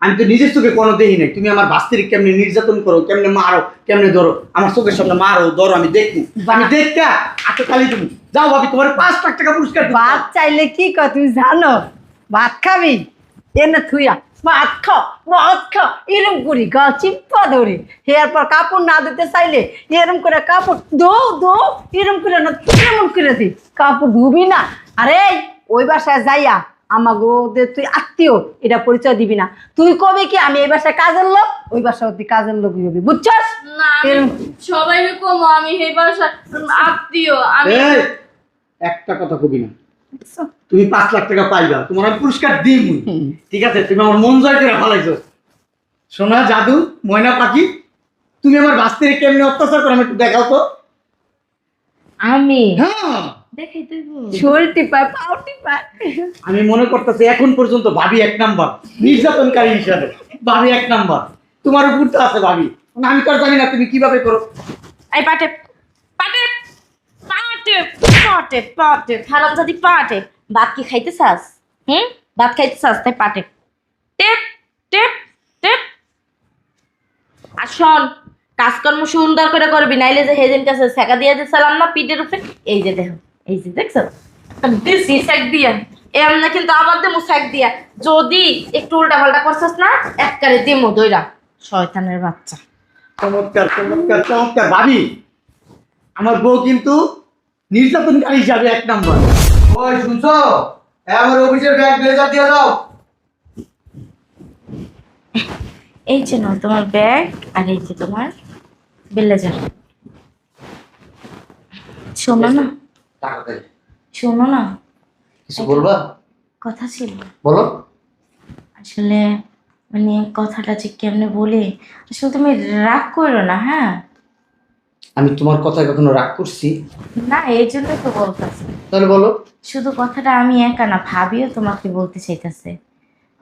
আমি তো নিজের চোখে কোনো দেখি নাই তুমি আমার বাস্তির কেমনে নির্যাতন করো, কেমনে মারো, কেমনে ধরো, আমার চোখের সামনে মারো ধরো, আমি দেখবো, আমি দেখা আচ্ছা তালি তুমি যাও ভাবি, তোমার 5 লাখ টাকা পুরস্কার দিবো। ভাত চাইলে কি কর তুমি জানো? ভাত খাবি এনে থুইয়া ভাত খাও ভাত খাও এরম করি গা চিপা ধরি, এরপর কাপড় না দিতে চাইলে এরম করে কাপড় দো দো এরম করে না এমন করে দি, কাপড় ধুবি না। আরে ওই বাসায় যাইয়া আমাগো যে তুই আত্মীয় এটা পরিচয় দিবি না, তুই কবি কি আমি এই বাসায় কাজের লোক, ওই বাসায় তুই কাজের লোক হবি, বুঝছস? না সবাই কমো আমি এই বাসা আত্মীয় আমি এই একটা কথা কবি না, তুমি 5 লাখ টাকা পাইবা, তোমার আমি পুরস্কার দিই। ঠিক আছে, তুমি আমার মন জয় করে ফেলাইছো। সোনা জাদু ময়না পাখি, তুমি আমার বাস্তিরে কেমনে অত্যাচার করো আমি একটু দেখাও তো। আমি হ্যাঁ দেখাই দেব শরীর টিপায় পাও টিপায়। আমি মনে করতেছি এখন পর্যন্ত ভাবি 1 নাম্বার নির্যাতনকারী হিসাবে, ভাবি 1 নাম্বার, তোমার উপর তো আছে ভাবি, আমি তো আর জানি না তুমি কিভাবে করো। এই পাটে পাটে পাটে পাটে পাটে হারামজাদি পাটে ভাত কি খাইতে চাস? ভাত খাইতে চাস তাই পাটে টেপ টেপ টেপ। আর শোন কাজকর্ম সুন্দর করে করবি, নাইলে যে হেদিন কাছে শেখা দিয়ে দিয়েছিলাম না পিঠের উপরে, এই যে দেখো এই যে দেখছো দিছি শেক দিয়া এমনি কিন্তু আবার দেবো শেক দিয়া, যদি একটু উল্টা পাল্টা করছিস না একবারে দিমো দইরা শয়তানের বাচ্চা। চমৎকার চমৎকার চমৎকার ভাবি, আমার বউ কিন্তু নির্যাতনকারী হিসাবে 1 নাম্বার। ওই শুনছো, আমার অফিসের ব্যাগ ব্লেজার দিয়ে দাও। এই যে নাও তোমার ব্যাগ আর এই যে তোমার ব্লেজার। শোনো না টাকা দে। শোনো না কিছু বলবা? কথা ছিল বলো। আসলে মানে কথাটা যে কেমনে বলি, আসলে তুমি রাগ করো না হ্যাঁ? আমি তোমার কথায় কখনো রাগ করছি? না এই জন্য তো বলতেছি, তাহলে বলো। শুধু কথাটা আমি একা না ভাবিও তোমাকে বলতে চাইতেছে,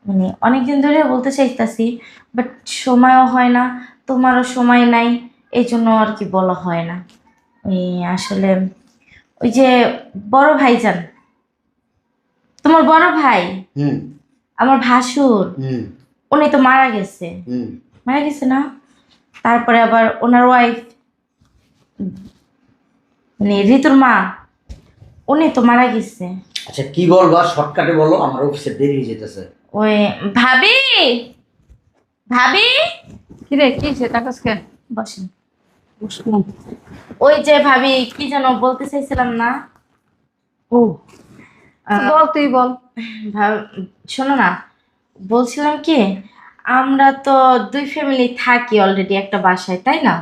মানে অনেকদিন ধরে বলতে চাইতেছি বাট সময়ও হয় না, তোমারও সময় নাই, এই জন্য আর কি বলা হয় না। ওই আসলে ওই যে বড় ভাইজান, তোমার বড় ভাই, হুম আমার ভাসুর, হুম উনি তো মারা গেছে, হুম মারা গেছে না? তারপরে আবার ওনার ওয়াইফ মানে ঋতুর মা, উনি তো মারা গেছে। আচ্ছা কি বলবা শর্টকাটে বলো, আমার অফিসে দেরি হয়ে যেতেছে। ওই ভাবি ভাবি কিরে কি সেটা কাজকে বসেন। বুঝলাম। ওই যে ভাবি কি যেন বলতে চাইছিলাম না, ও বল তুই বল। শোনো না বলছিলাম কি, আমরা তো 2 ফ্যামিলি থাকি অলরেডি একটা বাসায় তাই না,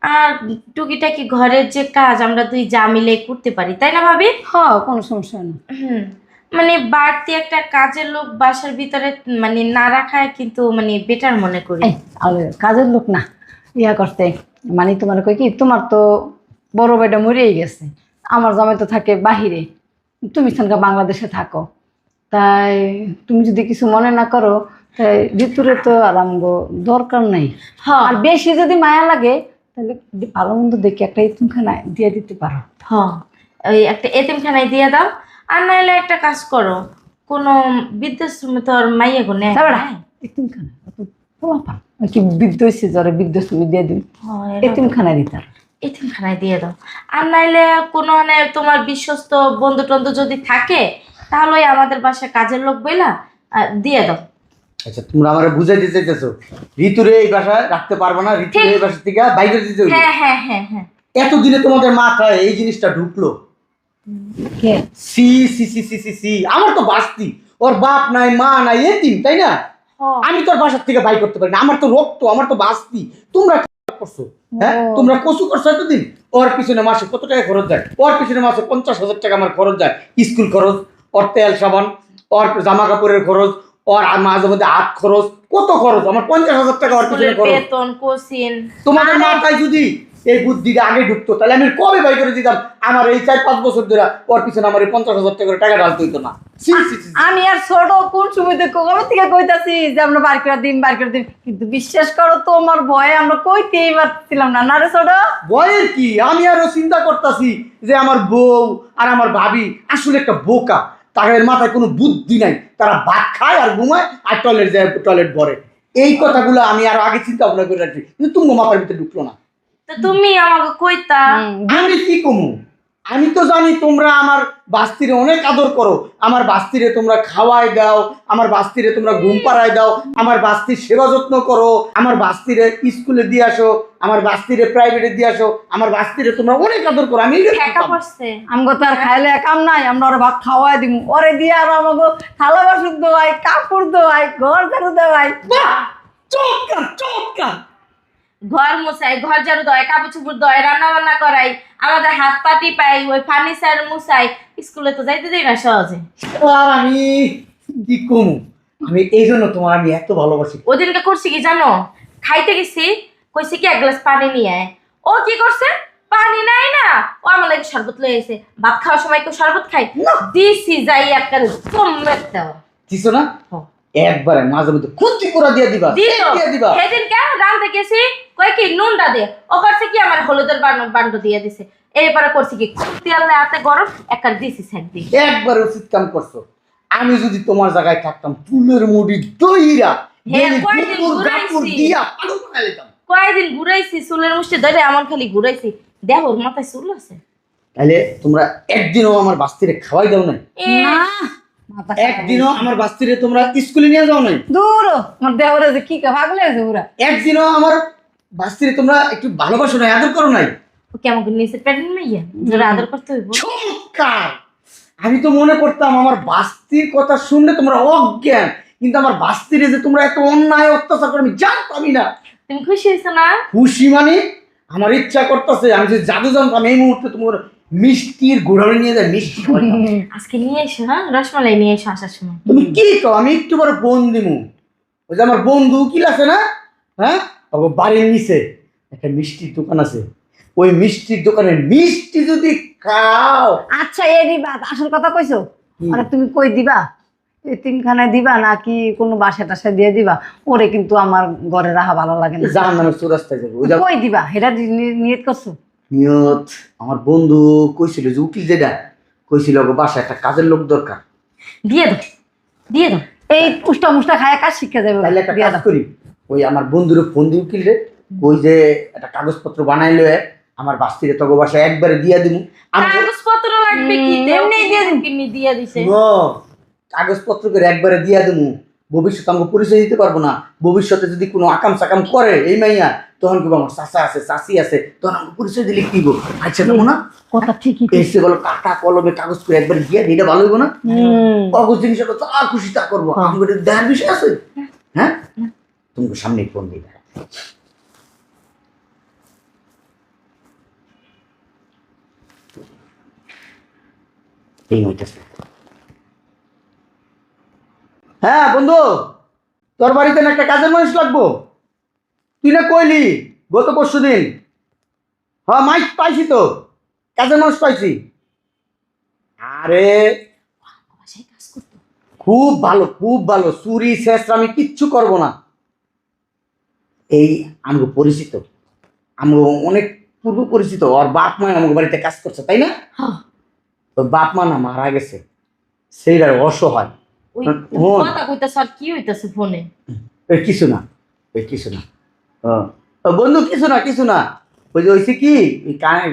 আর টুকিটাকি ঘরের যে কাজ আমরা 2 যা মিলে করতে পারি তাই না ভাবি? হ্যাঁ কোনো সমস্যা নেই। মানে বাড়তি একটা কাজের লোক বাসার ভিতরে মানে না রাখায় কিন্তু মানে বেটার মনে করি। এই কাজের লোক না ইয়া করতে, মানে তোমার কই কি, তোমার তো বড় ভাইটা মরেই গেছে, আমার জামাই তো থাকে বাহিরে, তুমি সেখানকার বাংলাদেশে থাকো, তাই তুমি যদি কিছু মনে না করো তাই ঋতুরে তো আর আমগো দরকার নাই। হ্যাঁ আর বেশি যদি মায়া লাগে তাহলে ভালো মন্দ দেখে একটা ইতিমখানা দিয়ে দিতে পারো। হ্যাঁ ওই একটা এতিমখানায় দিয়ে দাও, আর নাহলে একটা কাজ করো কোনো বৃদ্ধাশ্রমে তো আর মাইয়া গুনে ইতিমখানা কি বৃদ্ধ হয়েছে জ্বরে বৃদ্ধ তুমি দিয়ে দিন, এতিমখানা দিতে পারো। এতিমখানায় দিয়ে দাও, আর নাইলে কোনো মানে তোমার বিশ্বস্ত বন্ধু টন্ধু যদি থাকে তাহলে ওই আমাদের বাসায় কাজের লোক বইলা দিয়ে দাও। আচ্ছা তোমরা আমারে বুঝাইতে চাইতেছো ঋতুরে এই বাসায় রাখতে পারবে না, ঋতুরে এই বাসা থেকে বাইরে দিতে হইবে। হ্যাঁ হ্যাঁ হ্যাঁ হ্যাঁ এতদিনে তোমাদের মাথায় এই জিনিসটা ঢুকলো? কে সি সি সি সি সি সি, আমার তো বাস্তি, ওর বাপ নাই মা নাই এতিম তাই না, আমি তোর বাসার থেকে বাই করতে পারি না, আমার তো রক্ত, আমার তো বাস্তি। তোমরা কি করছো? হ্যাঁ তোমরা কসু করছো এতদিন। ওর পিছনে মাসে কত টাকা খরচ যায়? ওর পিছনে মাসে 50,000 টাকা আমার খরচ যায়, স্কুল খরচ, ওর তেল সাবান, ওর জামা কাপড়ের খরচ, ওর মাঝে মধ্যে হাত খরচ, কত খরচ আমার 50,000 টাকা ওর পিছনে খরচ। বেতন কোচিং। তোমাদের মাথায় যদি এই বুদ্ধিটা আগে ঢুকতো তাহলে আমি কবে বাই করে দিতাম। আমার এই 4-5 বছর ধরে ওর পিছনে আমার এই 50,000 টাকা ঢালতে হইতো না। আমি আর ছোট কোন সময় কবে থেকে কইতাছি যে আমরা বার করে দিন বার করে দিন, কিন্তু বিশ্বাস করো তোমার ভয়ে আমরা কইতেই পারছিলাম না। না রে ছোট, ভয়ের কি, আমি আরো চিন্তা করতেছি যে আমার বউ আর আমার ভাবি আসলে একটা বোকা, তাদের মাথায় কোনো বুদ্ধি নাই, তারা ভাত খায় আর ঘুমায় আর টয়লেট যায়, টয়লেট ভরে। এই কথাগুলো আমি আরো আগে চিন্তা ভাবনা করে রাখছি, কিন্তু তুমি মাথার ভিতরে ঢুকলো না। তো তুমি আমাকে কইতা আমি কি কমু? আমি তো জানি তোমরা আমার বাস্তিরে অনেক আদর করো, আমার বাস্তিরে তোমরা খাওয়াই দাও, আমার বাস্তিরে তোমরা ঘুম পাড়াই দাও, আমার বাস্তির সেবা যত্ন করো, আমার বাস্তিরে স্কুলে দিয়ে আসো, আমার বাস্তিরে প্রাইভেটে দিয়ে আসো, আমার বাস্তিরে তোমরা অনেক আদর করো। আমি এটা ঠেকা করতাম। পড়ছে। আমগো তো আর খাইলে কাম নাই, আমরা ওরে ভাত খাওয়াই দিমু, ওরে দিয়ে আর আমাকে থালা বাসন দোয়াই, কাপড় দোয়াই, ঘর ঝাড়ু দেওয়াই। বাহ! চমৎকার চমৎকার। ঘর মোছাই, ঘর ঝাড়ু দেয়, কাপড় চুপড় দেয়, রান্না বান্না করাই, আমাদের হাত পাটি পাই, ওই ফার্নিচার মুছাই। স্কুলে তো যাইতে দেই না সহজে। আর আমি কি কমু? আমি এই জন্য তোমার আমি এত ভালোবাসি। ওদিনকে করছি কি জানো, খাইতে গেছি, কইছি কি এক গ্লাস পানি নিয়ে আয়। ও কি করছে, পানি নাই না, ও আমার লাগে শরবত লয়ে এসে। ভাত খাওয়ার সময় কেউ শরবত খাই দিছি, যাই একটা চম্মেক দেওয়া দিছো না? একবারে মাঝে মধ্যে খুঁজি করে দিয়ে দিবা, দিয়ে দিবা। সেদিনকে রাঁধতে গেছি, কই কি নুনটা দে, ও করছে কি আমার হলুদের বান্ড দিয়ে দিছে। এইবারে করছি কি তেলে হাতে গরম একটা দিছি সেক দি। একবারে উচিত কাম করছো। আমি যদি তোমার জায়গায় থাকতাম, চুলের মুড়ি দইরা হ্যাঁ, ডেলি কয়দিন কুকুর ঘুরাইছি। কাপড় দিয়া পাগল বানাই দিতাম। কয়দিন ঘুরাইছি চুলের মুষ্টি ধরে, এমন খালি ঘুরাইছি, দেহর মাথায় চুল আছে। তাহলে তোমরা একদিনও আমার বাস্তিরে খাওয়াই দাও নাই, এ, না মাথা একদিনও আমার বাস্তিরে তোমরা স্কুলে নিয়ে যাও নাই, দূর আমার দেহরে যে কি ভাগলে আছে পুরা। একদিনও আমার বাস্তিরে তোমরা একটু ভালোবাসো নাই, আদর করো নাই। ও কেমন করে নিচে প্যাটেন মাইয়া যারা আদর করতে হইব। চমৎকার। আমি তো মনে করতাম আমার বাস্তির কথা শুনলে তোমরা অজ্ঞান, কিন্তু আমার বাস্তিরে যে তোমরা এত অন্যায় অত্যাচার করে আমি জানতামই না। তুমি খুশি হয়েছো না? খুশি মানে আমার ইচ্ছা করতেছে আমি যে জাদু জানতাম এই মুহূর্তে তোমার মিষ্টির গোড়ালি নিয়ে যায় মিষ্টি খাওয়াইতাম। আজকে নিয়ে এসো, হ্যাঁ রসমালাই নিয়ে এসো আসার সময়। তুমি কি কো? আমি একটু বড় বোন দিমু। ওই যে আমার বন্ধু উকিল আছে না, হ্যাঁ, ও বাড়ির নিচে একটা মিষ্টির দোকান আছে, ওই মিষ্টির দোকানের মিষ্টি যদি খাও। আচ্ছা এরই বাদ, আসল কথা কইছো। কি? আরে তুমি কই দিবা? এতিমখানায় দিবা নাকি কোনো বাসা টাসা দিয়ে দিবা? ওরে কিন্তু আমার ঘরে রাখা ভালো লাগে না। জাহান নামের চৌরাস্তায় যাবো। ওই যে কই দিবা এটা নিয়ত করছো? নিয়ত আমার বন্ধু কইছিল যে উকিল যেটা কইছিল ওকে বাসায় একটা কাজের লোক দরকার। দিয়ে দাও, দিয়ে দাও। এই পুষ্টা মুষ্টা খায় কাজ শিক্ষা যাবে। তাহলে একটা দিয়া কাজ দাও। করি, ওই আমার বন্ধুর ফোন দিয়ে উকিল রে, ওই যে একটা কাগজপত্র বানাইলো আমার বাস্তিরে তগো বাসায় একবারে দিয়া দিমু। আমি কাগজপত্র লাগবে কি? এমনি দিয়ে দিন। কিনে দিয়ে দিছে। কাগজপত্র করে একবারে দিয়া দিমু। ভবিষ্যতে আমাকে পরিচয় দিতে পারবো না, ভবিষ্যতে যদি কোনো আকাম সাকাম করে এই মাইয়া, তখন কি আমার চাচা আছে চাচি আছে, তখন আমাকে পরিচয় দিলে কি গো? আচ্ছা দেবো না? কথা ঠিকই। এসে বলো কাটা কলমে কাগজ করে একবার দিয়ে দিই, এটা ভালো হইব না? কাগজ জিনিসটা যা খুশি তা করবো, আমি বলি দেখার বিষয় আছে। হ্যাঁ, তুমি সামনে ফোন দিই। এই হইতেছে। হ্যাঁ বন্ধু, তোর বাড়িতে না একটা কাজের মানুষ লাগবো, তুই না কইলি গত পরশু দিন। হ্যাঁ মাইক পাইছি তো, কাজের মানুষ পাইছি। আরে বাসায় কাজ করতো। খুব ভালো খুব ভালো, চুরি শেষ আমি কিচ্ছু করব না। এই আমগো পরিচিত, আমগো অনেক পূর্ব পরিচিত, ওর বাপ মা আমগো বাড়িতে কাজ করছে তাই না? হ্যাঁ। ওর বাপ মা না মারা গেছে, সেইটার অসহায়। ওই ফোন। কথা কইতাছ আর কি হইতাছে ফোনে? এই কিছু না, এই কিছু না। ও বন্ধু কিছু না কিছু না, ওই যে হয়েছে কি এই কানে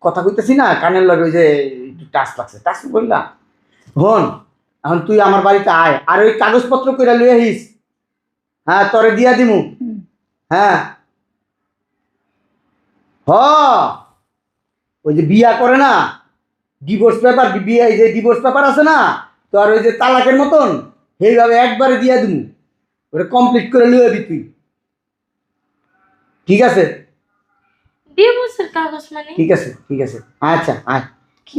কথা কইতেছি না, কানের লগে ওই যে একটু টাচ লাগছে, টাচ বললাম। হন এখন তুই আমার বাড়িতে আয়, আর ওই কাগজপত্র কইরা লই আহিস। হ্যাঁ তোরে দিয়া দিমু। হ্যাঁ হ, ওই যে বিয়া করে না, ডিভোর্স পেপার, বিয়ে এই যে ডিভোর্স পেপার আছে না, তো আর ওই যে তালাকের মতন সেইভাবে একবারে দিয়া দিমু, ওটা কমপ্লিট করে লই আবি তুই। ঠিক আছে ডিভোর্সের কাগজ মানে? ঠিক আছে ঠিক আছে, আচ্ছা আয়।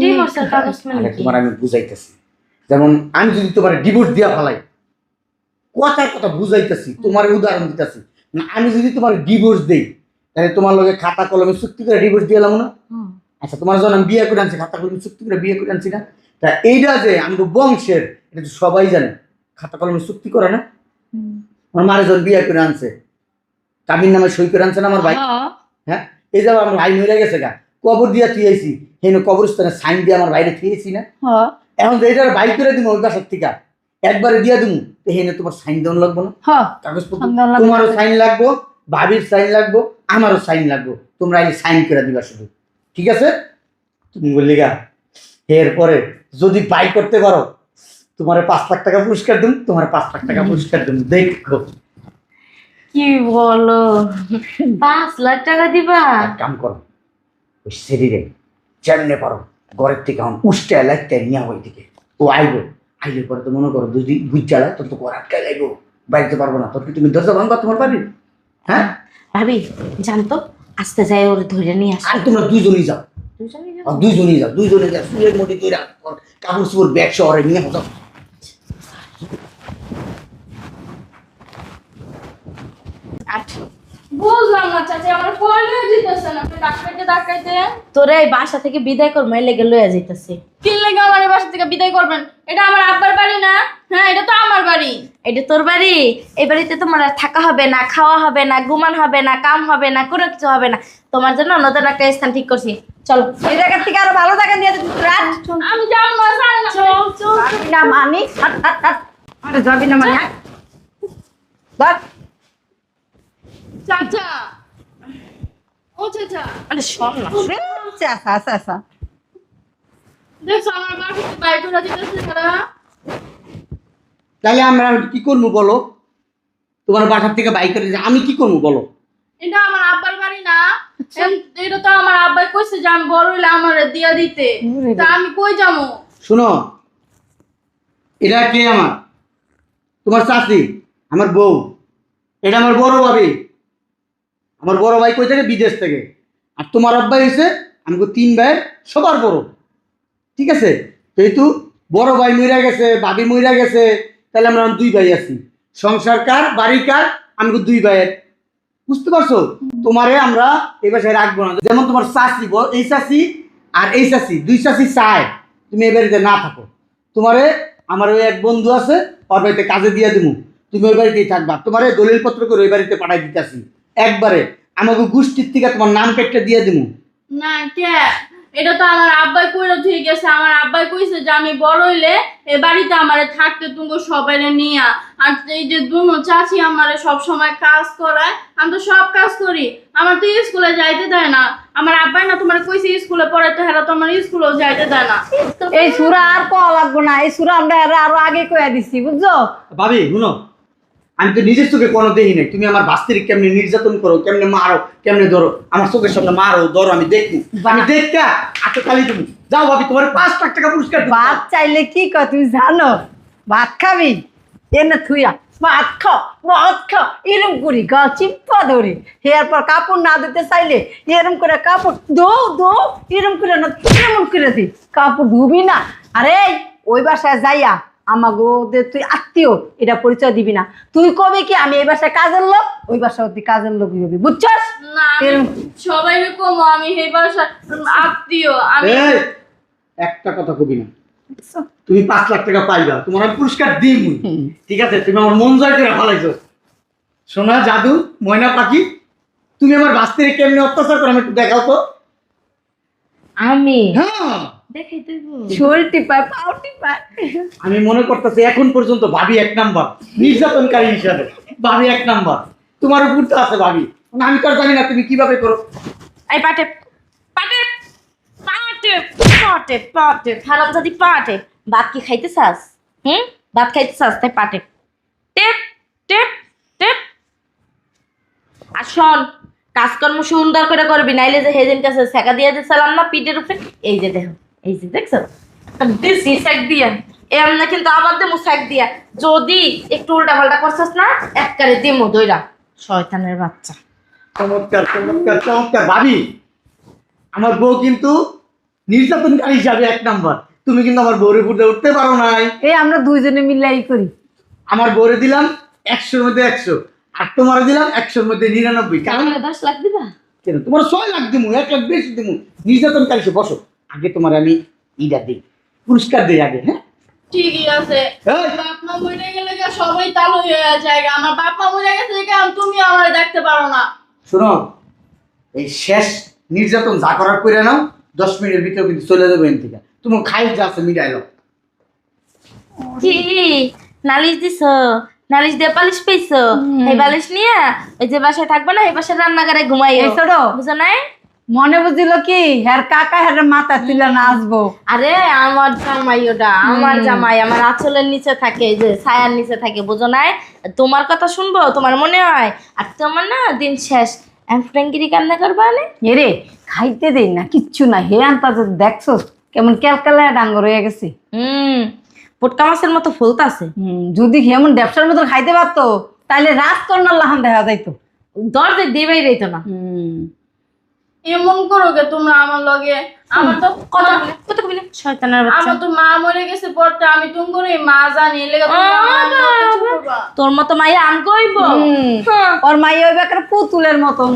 ডিভোর্সের কাগজ মানে আরে কি? তোমার আমি বুঝাইতেছি, যেমন আমি যদি তোমার ডিভোর্স দিয়া ফেলাই, কথার কথা বুঝাইতেছি, তোমার উদাহরণ দিতেছি না, আমি যদি তোমার ডিভোর্স দেই তাহলে তোমার লগে খাতা কলমে চুক্তি করে ডিভোর্স দিয়ে এলাম না? হুম। আচ্ছা তোমার যখন আমি বিয়ে করে আনছি খাতা কলমে চুক্তি করে বিয়ে করে আনছি না? তা এইটা যে আমাদের বংশের, এটা তো সবাই জানে, খাতা কলমে চুক্তি করে না? আমার মারে যখন বিয়ে করে আনছে কাবির নামে সই করে আনছে না আমার ভাই? হ্যাঁ। হ্যাঁ, এই যে আমার ভাই মরে গেছে গা, কবর দিয়া থুয়েছি, হেন কবরস্থানে সাইন দিয়ে আমার বাইরে থুয়েছি না? হ্যাঁ। এখন তো এটার বাইর করে দিব ওই বাসার থেকে, একবারে দিয়া দিমু এখানে তোমার সাইন দেওয়া লাগবে না হ কাগজপত্র সাইন দেওয়া লাগবে। তোমারও সাইন লাগবো ভাবির সাইন লাগবো আমারও সাইন লাগবো তোমরা এই সাইন করে দিবা শুধু ঠিক আছে তুমি বললি গা এরপরে যদি বাই করতে পারো তোমার 5 লাখ টাকা পুরস্কার দিন তোমার 5 লাখ টাকা পুরস্কার দিন দেখো কি বলো 5 লাখ টাকা দিবা? এক কাম করো ওই শরীরে যেমনে পারো ঘরের থেকে এখন উষ্টা লাগতে নিয়ে ওই দিকে ও আইবো আইলে পরে তো মনে করো যদি বুঝ চালায় তোর তো ঘর আটকায় লাগবো বাড়িতে পারবো না তোর কি তুমি দরজা ভাঙবা তোমার বাড়ি হ্যাঁ ভাবি জানতো আস্তে যাই ওরে ধরে নিয়ে আসি। আর তোমরা দুজনই যাও দুজনেই যাবো? আর দুজনই যাও দুজনে যাও সুরের মধ্যে তৈরি কাপড় চোপড় ব্যাগ শহরে নিয়ে যাও বুঝলাম না চাচি, আমার কই লয়ে যেতেছেন আপনি ডাকাইতে? তোরে এই বাসা থেকে বিদায় কর মাইলে গেল লইয়া যাইতাছে। কি লেগে আমার এই বাসা থেকে বিদায় করবেন? এটা আমার আব্বার বাড়ি না? হ্যাঁ, এটা তো আমার বাড়ি। এটা তোর বাড়ি, এই বাড়িতে তোমার আর থাকা হবে না, খাওয়া হবে না, ঘুমান হবে না, কাম হবে না, কোনো কিছু হবে না। তোমার জন্য নতুন একটা স্থান ঠিক করছি, চলো। এই জায়গার থেকে আরো ভালো জায়গা নিয়ে যেতে রাত আমি যাব না, জানেন না। চল চল যাবি না মানি হাট হাট হাট আরে যাবি না মানি হাট। ধর। চাচা, ও চাচা, আরে শোন না, চেঁচা চেঁচা দেখছো আমার বাসা থেকে বাইর করে দিতেছে তারা? তাহলে আমরা কি করবো বলো তোমার বাসার থেকে বাইক করে আমি কি করবো বলো এটা আমার আব্বার বাড়ি না? এটা তো আমার আব্বাই কইছে যে আমি বড় হইলে আমারে দিয়া দিতে। তা আমি কই যাবো? শোনো এটা কে আমার তোমার চাচি আমার বউ এটা আমার বড় ভাবি আমার বড় ভাই কই থেকে বিদেশ থেকে আর তোমার আব্বাই হয়েছে আমাকে 3 ভাইয়ের সবার বড় ঠিক আছে যেহেতু বড় ভাই মইরা গেছে ভাবি মইরা গেছে তাহলে আমরা 2 ভাই আছি সংসার কার বাড়ি কার আমাকে 2 ভাইয়ের বুঝতে পারছো তোমারে আমরা এই বাসায় রাখবো না যেমন তোমার চাচি এই চাচি আর এই চাচি 2 চাচি চায় তুমি এই বাড়িতে না থাকো তোমারে আমার ওই এক বন্ধু আছে ওর বাড়িতে কাজে দিয়ে দিমু তুমি ওই বাড়িতেই থাকবা তোমারে দলিল পত্র করে ওই বাড়িতে পাঠাই দিতেছি একবারে আমাকে গোষ্ঠীর থেকে তোমার নাম কেটে দিয়ে দিমু না কে, এটা তো আমার আব্বাই কইরা ঠিক গেছে। আমার আব্বাই কইছে যে আমি বড় হইলে এ বাড়িতে আমারে থাকতে তুমি সবাইরে নিয়া। আর এই যে দুনো চাচি আমারে সব সময় কাজ করায়, আমি তো সব কাজ করি। আমার তো স্কুলে যাইতে দেয় না। আমার আব্বাই না তোমার কইছে স্কুলে পড়াইতে, হেরা তো আমার স্কুলেও যাইতে দেয় না। এই সুরা আর কওয়া লাগবো না এই সুরা আমরা আরো আগে কইয়া দিছি বুঝছো ভাবি শুনো আমি তো নিজের চোখে কোনো দেখি নাই তুমি আমার বাস্তির কেমনে নির্যাতন করো কেমনে মারো কেমনে ধরো আমার চোখের সামনে মারো ধরো আমি দেখবো আমি দেখা আচ্ছা খালি তুমি যাও ভাবি তোমার 5 লাখ টাকা পুরস্কার দিবো। ভাত চাইলে কি কয় তুমি জানো ভাত খাবি এনে থুইয়া ভাত খাও ভাত খাও এরম করি গা চিপা ধরি এরপর কাপড় না দিতে চাইলে এরম করে কাপড় দো দো এরম করে না এমন করে দি কাপড় ধুবি না আরে ওই বাসায় যাইয়া আমাগো তুই আত্মীয় এটা পরিচয় দিবি না তুই কবে কি আমি এই বাসায় কাজের লোক ওই বাসায় তুই কাজের লোক হবি বুঝছস না সবাই কম আমি এই বাসার আত্মীয়। আমি এই, একটা কথা কবি না তুমি 5 লাখ টাকা পাইবা তোমার আমি পুরস্কার দিই ঠিক আছে তুমি আমার মন জয় করে ফেলাইছো সোনা জাদু ময়না পাখি তুমি আমার বাস্তির কেমনে অত্যাচার করো আমি একটু দেখাও তো আমি হ্যাঁ দেখাই দেব। শরীর টিপায় পাও টিপায় আমি মনে করতেছি এখন পর্যন্ত ভাবি 1 নাম্বার নির্যাতনকারী হিসাবে ভাবি 1 নাম্বার তোমার উপর তো আছে ভাবি আমি তো আর জানি না তুমি কিভাবে করো এই পাটে পাটে পাটে পাটে পাটে হারামজাদি পাটে। ভাত কি খাইতে চাস? ভাত খাইতে চাস তাই পাটে টেপ টেপ টেপ। আর শোন কাজকর্ম সুন্দর করে করবি নাইলে যে হেদিন কাছে ছেঁকা দিয়ে দিয়েছিলাম না পিঠের উপরে এই যে দেখো এই যে দেখছো দিছি শেক দিয়া এমনি কিন্তু আবার দেবো শেক দিয়া যদি একটু উল্টা পাল্টা করছিস না একবারে দিমু দইরা শয়তানের বাচ্চা। চমৎকার চমৎকার চমৎকার ভাবি আমার বউ কিন্তু নির্যাতনকারী হিসাবে 1 নাম্বার তুমি কিন্তু আমার বউরে ফুটে উঠতে পারো নাই এই আমরা দুইজনে মিলাই করি আমার বউরে দিলাম 100-র মধ্যে 100 আর তোমার দিলাম 100-র মধ্যে 99 কারণ আমার 10 লাখ দিবা? কেন তোমার 6 লাখ দিমু 1 লাখ বেশি দিমু নির্যাতনকারী সে বসো আগে তোমার আমি ইটা দিই পুরস্কার দিই আগে হ্যাঁ ঠিকই আছে। এই! বাপ মা মরে গেলে গা সবাই তালু হয়ে যায়। আমার বাপ মা মরে গেছে দেখে তুমি আমার দেখতে পারো না। শোনো এই শেষ নির্যাতন যা করার করে নাও 10 মিনিটের ভিতরে কিন্তু চলে যাবে এখান থেকে তুমি খাই যা আছে মিটাইলো কি নালিশ দিছো, নালিশ দিয়ে বালিশ পাইছো, এই বালিশ নিয়ে ওই যে বাসায় থাকবে না এই বাসায় রান্নাঘরে ঘুমাই এই ছোট বুঝো নাই? মনে বুঝিল কি হ্যার কাকা হ্যার মাথা তুলে নাচবো। আরে আমার জামাই ওটা, আমার জামাই আমার আঁচলের নিচে থাকে, এই যে ছায়ার নিচে থাকে, বুঝো নাই? তোমার কথা শুনবো তোমার মনে হয়? আর তোমার না দিন শেষ ফ্রেঙ্গিরি কান্না করবা না? এরে খাইতে দেই না কিচ্ছু না, হে আনতা দেখছো কেমন ক্যালকালায় ডাঙ্গর হয়ে গেছে। পুটকা মাছের মতো ফুলতাছে। যদি কেমন ব্যবসার মতো খাইতে পারতো তাহলে রাত কর্নার লাহান দেখা যাইতো। দরজে দিবেই রইতো না। এমন করো গে তোমরা আমার লগে। আমার তো কত কবি না শয়তানের বাচ্চা। আমার তো মা মরে গেছে পরতে আমি তুমি করে মা জানি এর লেগে তোমরা আমার লগে অত্যাচার করবা। তোর মতো মাইয়া আন কইব? ওর মাই ওই বেকার পুতুলের মতন।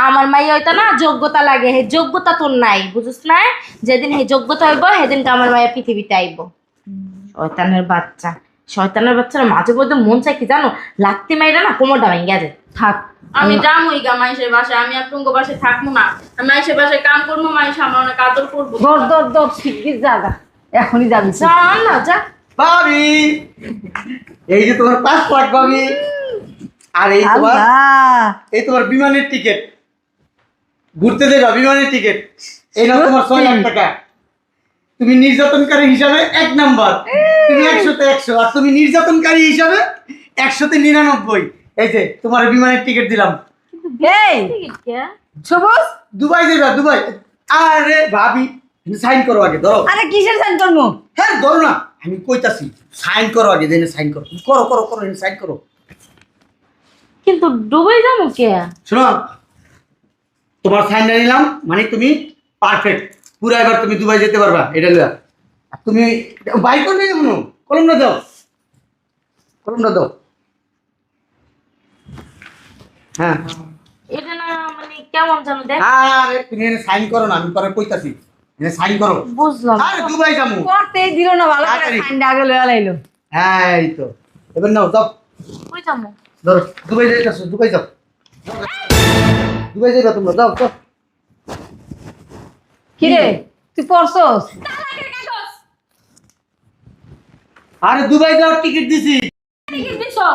আমার মাইয়া হইতা না যোগ্যতা লাগে, হে যোগ্যতা তোর নাই, বুঝছ না? যেদিন হে যোগ্যতা হইব সেদিনকে আমার মাইয়া পৃথিবীতে আইব। শয়তানের বাচ্চা, শয়তানের বাচ্চারা মাঝে মধ্যে মন চাই কি জানো, লাত্তি মাইরা না কোমরটা ভেঙে গেছে। থাক আমি যামই গা মাইশের বাসায়, আমি আর তুঙ্গ বাসায় থাকবো না। আমি মাইশের বাসায় কাম করবো, মাইশ আমার অনেক আদর করবো। দর দর দর শিগগির জাগা, এখনই যাবি। যা না যা। ভাবি এই যে তোমার পাসপোর্ট ভাবি, আর এই তোমার আল্লাহ, এই তোমার বিমানের টিকিট, ঘুরতে দেবা বিমানের টিকিট। এই নাও তোমার 6 লাখ টাকা। তুমি নির্যাতনকারী হিসাবে 1 নাম্বার, তুমি 100-তে 100, আর তুমি নির্যাতনকারী হিসাবে 100-তে 99। এই যে তোমার বিমানের টিকিট দিলাম। এই সবুজ, দুবাই যাইবা, দুবাই। আরে ভাবি সাইন করো আগে, ধরো। আরে কিসের সাইন করবো? হ্যাঁ ধরো না, আমি কইতাছি সাইন করো আগে, দেনে সাইন করো, করো করো করো, সাইন করো। কিন্তু ডুবাই যাবো কে? শোনো, তোমার সাইন নিলাম মানে তুমি পারফেক্ট, পুরো এবার তুমি দুবাই যেতে পারবা। এটা লিয়া তুমি বাই করবে কেমন, কলমটা দাও, কলমটা দাও। হ্যাঁ এটা না মানে কেমন জানো দেখ। আরে তুমি এনে সাইন করো না, আমি পরে কইতাছি, এনে সাইন করো। বুঝলাম। আরে দুবাই যাবো। করতেই দিল না, ভালো করে তাড়াতাড়ি। সাইনটা আগে লয়া লাইলো। হ্যাঁ এই তো, এবার নাও দাও, কই যাবো? ধরো। দুবাই যাইতাছো, দুবাই যাও, দুবাই যাইবা তোমরা, যাও যাও। কি রে তুই পড়ছস? আরে দুবাই যাওয়ার টিকিট দিছি। টিকিট দিছো?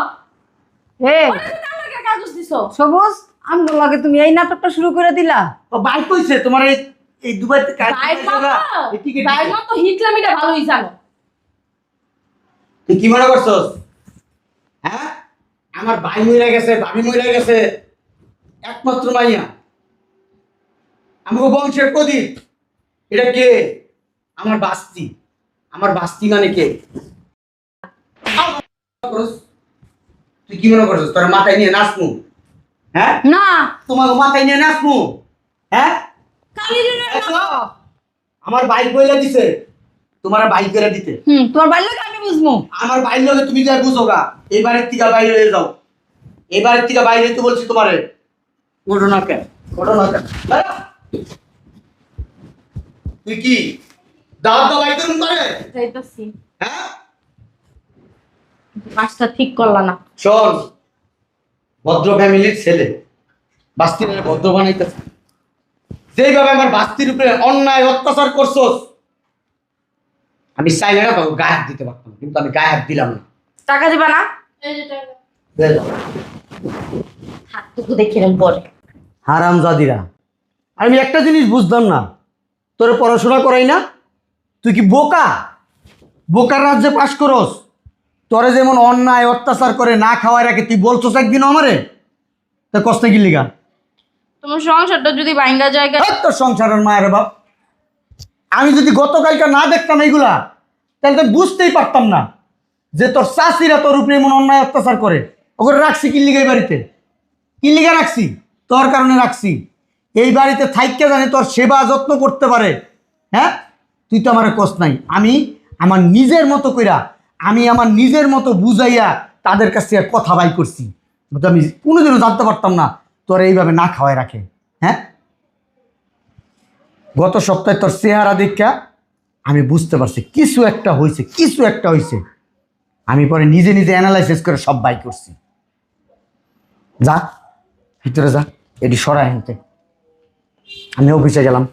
এই তালাকের কাগজ দিছো? সবুজ, আমগো লাগে তুমি এই নাটকটা শুরু করে দিলা। ও বাইক কইছে তোমার এই এই দুবাই থেকে বাইর মতো, এই টিকিট বাইর মতো হিটলামিটা ভালোই জানো। তুই কি মনে করছস? হ্যাঁ, আমার ভাই মইরা গেছে, ভাবি মইরা গেছে, একমাত্র মাইয়া, আমাকে বংশের প্রদীপ। এটা কে? আমার বাস্তি। আমার বাস্তি মানে কে? তুই কি মনে করছস তোর মাথায় নিয়ে নাচমু? হ্যাঁ, না তোমার মাথায় নিয়ে নাচমু? হ্যাঁ, আমার বাইক বইলা দিছে, তোমার বাইক করে দিতে। তোমার বাড়ি লাগে আমি বুঝবো। আমার বাইর লগে তুমি যাই বুঝো গা, এই বাড়ির থেকে বাইরে হয়ে যাও, এই বাড়ির থেকে বাইরে তো বলছি তোমারে। ঘটনা কেন, ঘটনা কেন? দাঁড়া। তুই কি দাওয়াত দাও বাইক করুন করে? যাইতাছি। হ্যাঁ কাজটা ঠিক করলা না। শোন, ভদ্র ফ্যামিলির ছেলে, বাস্তির ভদ্র বানাইতেছে, যেইভাবে আমার বাস্তির উপরে অন্যায় অত্যাচার করছস, আমি চাইলে না তোকে গায়ে হাত দিতে পারতাম, কিন্তু আমি গায়ে হাত দিলাম না। টাকা দিবা না? এই যে টাকা। বুঝে যাও। হাতটুকু দেখিলাম পরে। হারামজাদিরা, আমি একটা জিনিস বুঝলাম না, তোর পড়াশোনা করাই না, তুই কি বোকা? বোকার রাজ্যে পাশ করস? তোরে যেমন অন্যায় অত্যাচার করে না খাওয়াই রাখে, তুই বলছস একদিন আমারে, তা কষ্ট কি লিগা? তোমার সংসারটা যদি ভাঙ্গা জায়গা তোর সংসারের মায়ের বাপ, আমি যদি গতকালকে না দেখতাম এইগুলা, তাহলে তো বুঝতেই পারতাম না যে তোর চাষিরা তোর উপরে এমন অন্যায় অত্যাচার করে। ওকে রাখছি কি লিগা এই বাড়িতে? কি লিগা রাখছি? তোর কারণে রাখছি। এই বাড়িতে থাইকে জানি তোর সেবা যত্ন করতে পারে। হ্যাঁ, তুই তো আমার কষ্ট নাই, আমি আমার নিজের মতো কইরা, আমি আমার নিজের মতো বুঝাইয়া তাদের কাছ থেকে কথা বাই করছি। আমি কোনোদিনও জানতে পারতাম না তোর এইভাবে না খাওয়াই রাখে। হ্যাঁ, গত সপ্তাহে তোর চেহারা দেখা আমি বুঝতে পারছি কিছু একটা হয়েছে, কিছু একটা হয়েছে। আমি পরে নিজে নিজে অ্যানালাইসিস করে সব বাই করছি। যা ভিতরে যা, এটি সরাই আনতে, আমি অফিসে গেলাম।